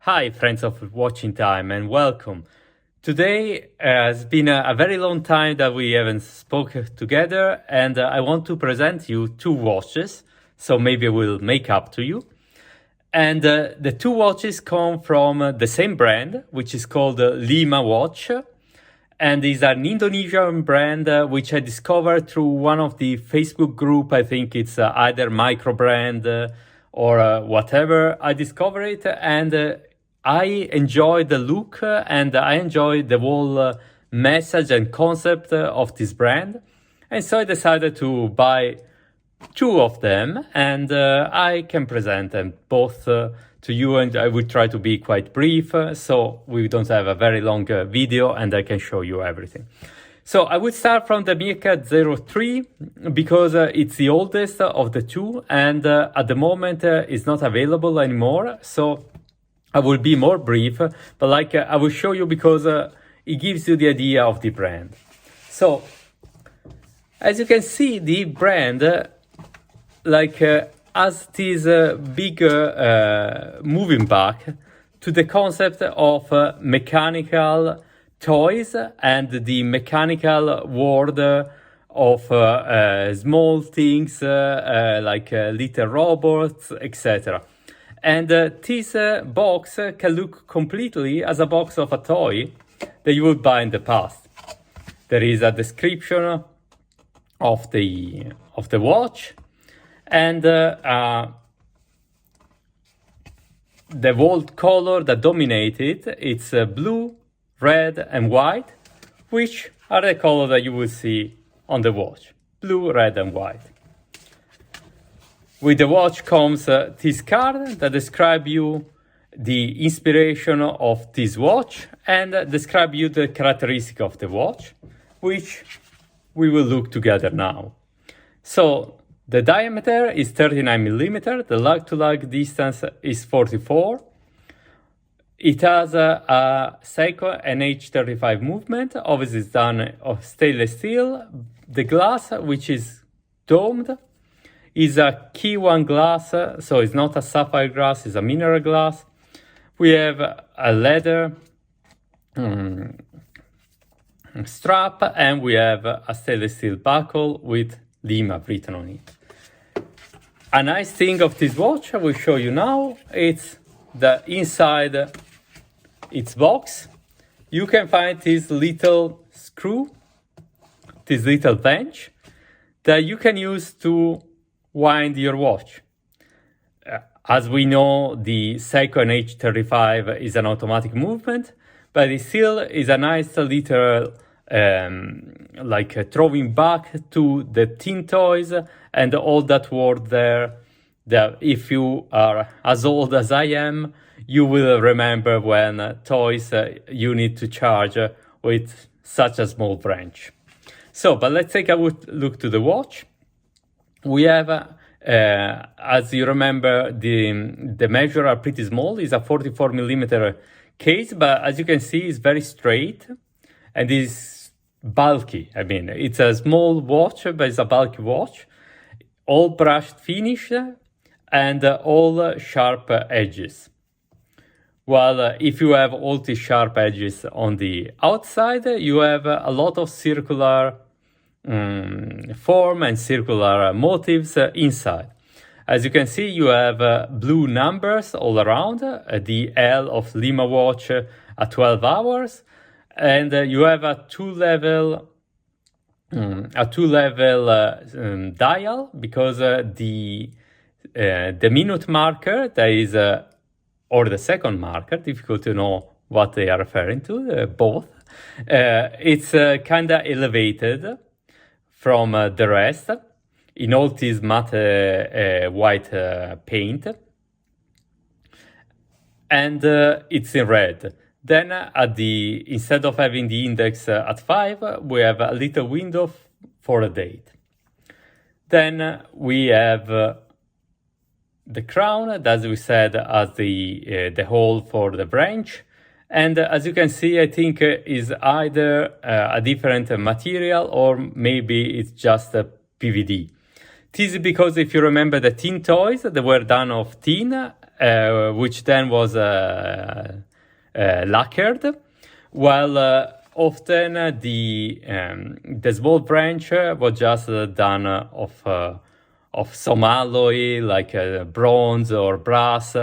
Hi, friends of Watching Time, and welcome. Today has been a very long time that we haven't spoken together, and I want to present you two watches, so maybe I will make up to you. And the two watches come from the same brand, which is called Lima Watch, and is an Indonesian brand which I discovered through one of the Facebook group. I think it's either micro brand or whatever. I discovered it, and I enjoy the look and I enjoy the whole message and concept of this brand. And so I decided to buy two of them, and I can present them both to you, and I will try to be quite brief so we don't have a very long video and I can show you everything. So I will start from the Meerkat03 because it's the oldest of the two, and at the moment it's not available anymore. So I will be more brief, but I will show you because it gives you the idea of the brand. So, as you can see, the brand has this bigger moving back to the concept of mechanical toys and the mechanical world of small things like little robots, etc. And this box can look completely as a box of a toy that you would buy in the past. There is a description of the watch, and the world color that dominated, it's blue, red, and white, which are the color that you will see on the watch. Blue, red, and white. With the watch comes this card that describes you the inspiration of this watch and describe you the characteristic of the watch, which we will look together now. So the diameter is 39 millimeter, the lug-to-lug distance is 44. It has a Seiko NH35 movement, obviously it's done of stainless steel. The glass, which is domed, is a key one glass, so it's not a sapphire glass, it's a mineral glass. We have a leather strap, and we have a stainless steel buckle with Lima written on it. A nice thing of this watch I will show you now, it's the inside its box. You can find this little screw, this little bench that you can use to wind your watch. As we know, the Seiko NH35 is an automatic movement, but it still is a nice little throwing back to the teen toys and all that world there, that if you are as old as I am, you will remember when toys you need to charge with such a small branch. So, but let's take a look to the watch. We have, as you remember, the measure are pretty small. It's a 44 millimeter case, but as you can see, it's very straight and is bulky. I mean, it's a small watch, but it's a bulky watch. All brushed finish and all sharp edges. While if you have all these sharp edges on the outside, you have a lot of circular form and circular motifs inside. As you can see, you have blue numbers all around, the L of Lima watch at 12 hours, and you have a two-level dial, because the minute marker, that is, or the second marker, difficult to know what they are referring to, both, it's kind of elevated from the rest in all this matte white paint, and it's in red. Then instead of having the index at 5, we have a little window for a date. Then we have the crown, as we said, as the hole for the branch. And as you can see, I think is either a different material or maybe it's just a PVD. This is because if you remember the teen toys that were done of tin, which then was lacquered, while often the small branch was just done of some alloy like bronze or brass,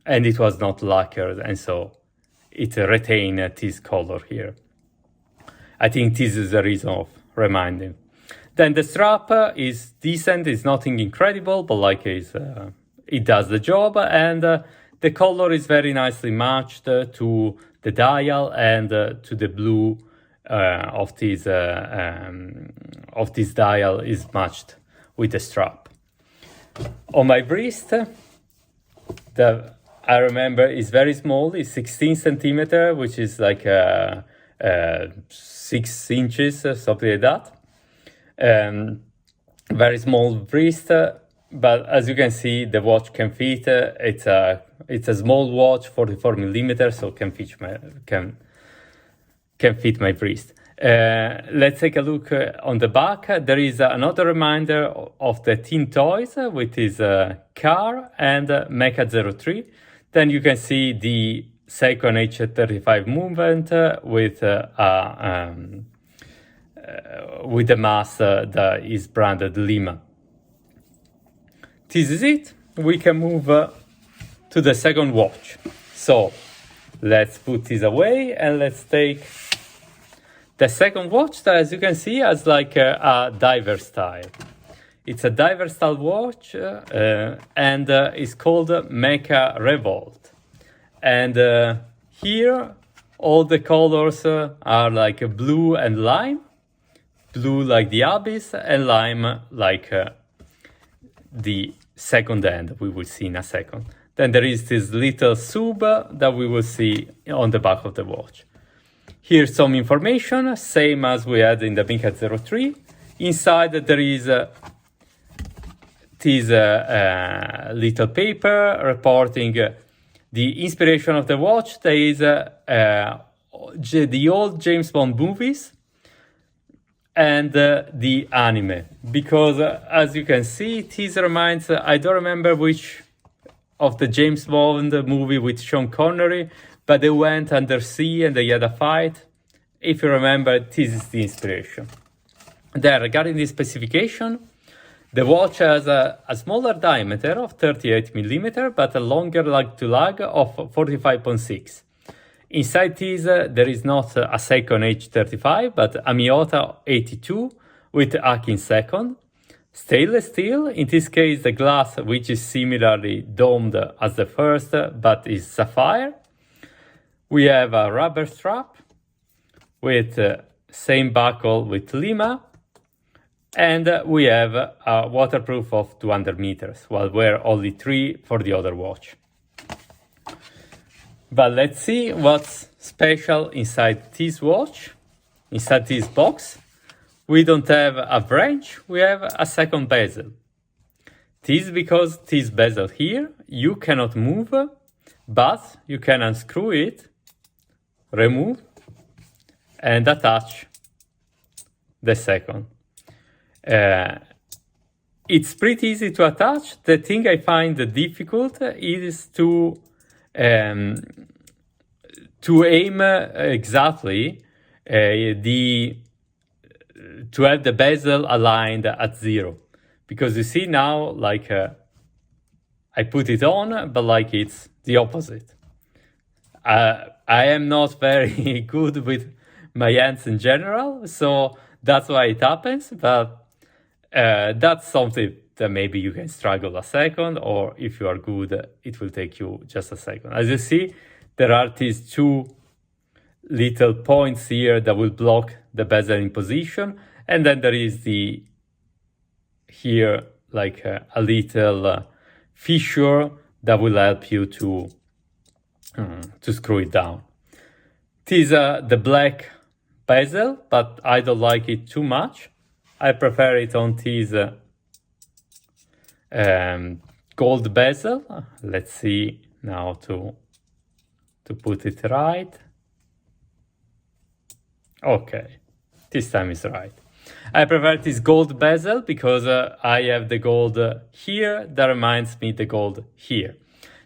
and it was not lacquered, and so it retained this color here. I think this is the reason of reminding. Then the strap is decent, it's nothing incredible, but like it does the job, and the color is very nicely matched to the dial and to the blue of this dial is matched with the strap. On my wrist, I remember is very small, it's 16 centimeter, which is like 6 inches, something like that. Very small wrist, but as you can see, the watch can fit. It's a small watch, 44 millimeters, so can fit my wrist. Let's take a look on the back. There is another reminder of the teen toys with his car and Mecha03. Then you can see the Seiko H35 movement with the mask that is branded Lima. This is it. We can move to the second watch. So let's put this away and let's take the second watch that, as you can see, has like a diver style. It's a diver style watch and it's called Mecha Revolt. And here all the colors are like blue and lime. Blue like the abyss and lime like the second end we will see in a second. Then there is this little sub that we will see on the back of the watch. Here's some information, same as we had in the Mecha 03. Inside there is this little paper reporting the inspiration of the watch. There is the old James Bond movies and the anime, because as you can see, this reminds, I don't remember which of the James Bond movie with Sean Connery, but they went undersea and they had a fight. If you remember, this is the inspiration. Then regarding the specification, the watch has a smaller diameter of 38 millimeter, but a longer lag to lag of 45.6. Inside this, there is not a Seiko H35, but a Miyota 82 with Akin second. Stainless steel, in this case the glass, which is similarly domed as the first, but is sapphire. We have a rubber strap with same buckle with Lima. And we have a waterproof of 200 meters, while we're only 3 for the other watch. But let's see what's special inside this watch, inside this box. We don't have a branch, we have a second bezel. This because this bezel here, you cannot move, but you can unscrew it, remove, and attach the second. It's pretty easy to attach. The thing I find difficult is to aim exactly to have the bezel aligned at 0, because you see now, like I put it on, but like it's the opposite. I am not very good with my hands in general, so that's why it happens. But that's something that maybe you can struggle a second, or if you are good, it will take you just a second. As you see, there are these 2 little points here that will block the bezel in position, and then there is here like a little fissure that will help you to screw it down. This is the black bezel, but I don't like it too much. I prefer it on this gold bezel. Let's see now to put it right. Okay, this time is right. I prefer this gold bezel because I have the gold here that reminds me the gold here.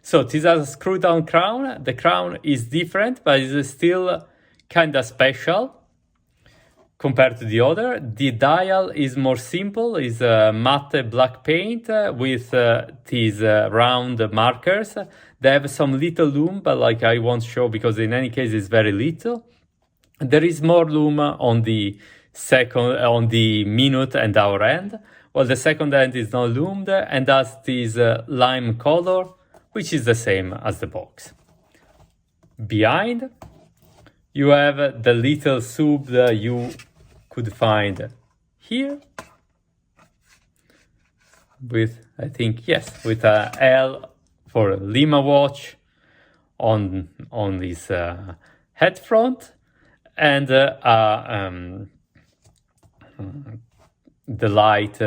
So this has a screw down crown. The crown is different, but it's still kind of special compared to the other. The dial is more simple, is matte black paint with these round markers. They have some little lume, but like I won't show because in any case it's very little. There is more lume on the minute and hour end, while the second end is not lumed and has this lime color, which is the same as the box. Behind, you have the little sub that you could find here with, I think, yes, with a L for Lima Watch on this head front, and the light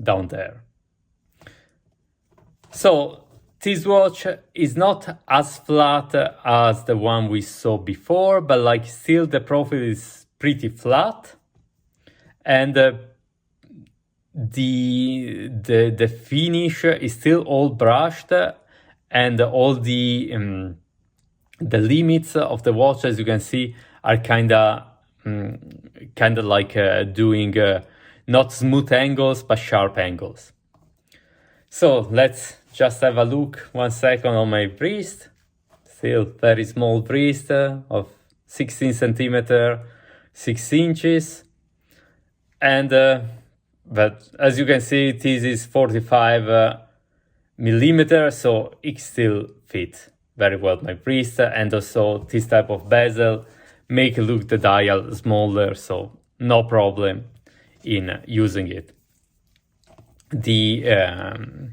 down there. So this watch is not as flat as the one we saw before, but like still the profile is pretty flat, and the finish is still all brushed, and all the limits of the watch, as you can see, are kind of like doing not smooth angles but sharp angles. So let's just have a look 1 second on my wrist. Still very small wrist of 16 centimeter, 6 inches. And but as you can see, this is 45 millimeters, so it still fits very well my wrist. And also this type of bezel make look the dial smaller, so no problem in using it. The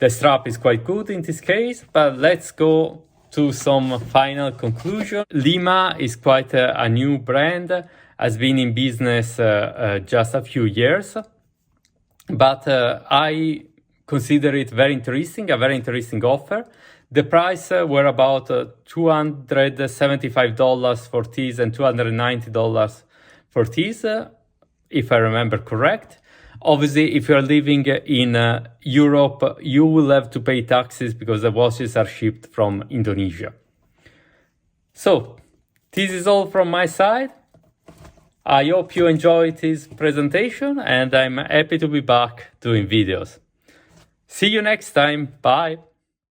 strap is quite good in this case, but let's go to some final conclusion. Lima is quite a new brand, has been in business just a few years, but I consider it very interesting, a very interesting offer. The price were about $275 for these and $290 for these, if I remember correct. Obviously, if you're living in Europe, you will have to pay taxes because the watches are shipped from Indonesia. So, this is all from my side. I hope you enjoyed this presentation, and I'm happy to be back doing videos. See you next time. Bye.